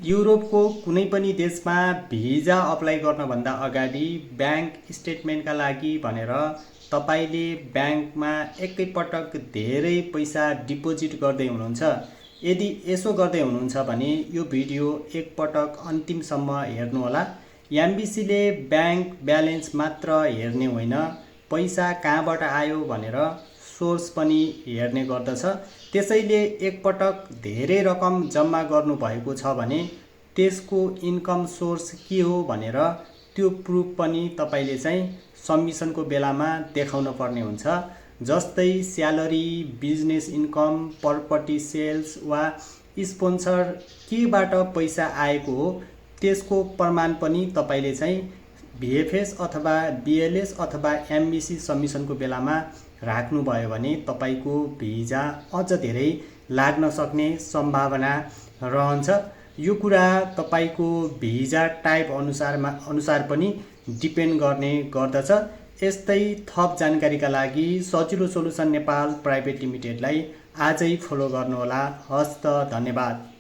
युरोपको कुनै पनि देशमा भिजा अप्लाई गर्नभन्दा अगाडि ब्याङ्क स्टेटमेन्टका लागि भनेर तपाईँले ब्याङ्कमा एकैपटक धेरै पैसा डिपोजिट गर्दै हुनुहुन्छ। यदि यसो गर्दै हुनुहुन्छ भने यो भिडियो एकपटक अन्तिमसम्म हेर्नुहोला। एमबिसीले ब्याङ्क ब्यालेन्स मात्र हेर्ने होइन, पैसा कहाँबाट आयो भनेर सोर्स पनि हेर्ने गर्दछ। त्यसैले एकपटक धेरै रकम जम्मा गर्नुभएको छ भने त्यसको इन्कम सोर्स के हो भनेर त्यो प्रुफ पनि तपाईँले चाहिँ सबमिसनको बेलामा देखाउन पर्ने हुन्छ। जस्तै salary, business income, property sales वा स्पोन्सर केबाट पैसा आएको हो त्यसको प्रमाण पनि तपाईँले चाहिँ भिएफएस अथवा बिएलएस अथवा एमबिसी सबमिसनको बेलामा राख्नुभयो भने तपाईँको भिजा अझ धेरै लाग्न सक्ने सम्भावना रहन्छ। यो कुरा तपाईँको भिजा टाइप अनुसार पनि डिपेन्ड गर्ने गर्दछ। यस्तै थप जानकारीका लागि सजिलो सोलुसन नेपाल प्राइभेट लिमिटेडलाई आजै फलो गर्नुहोला। हस्त, धन्यवाद।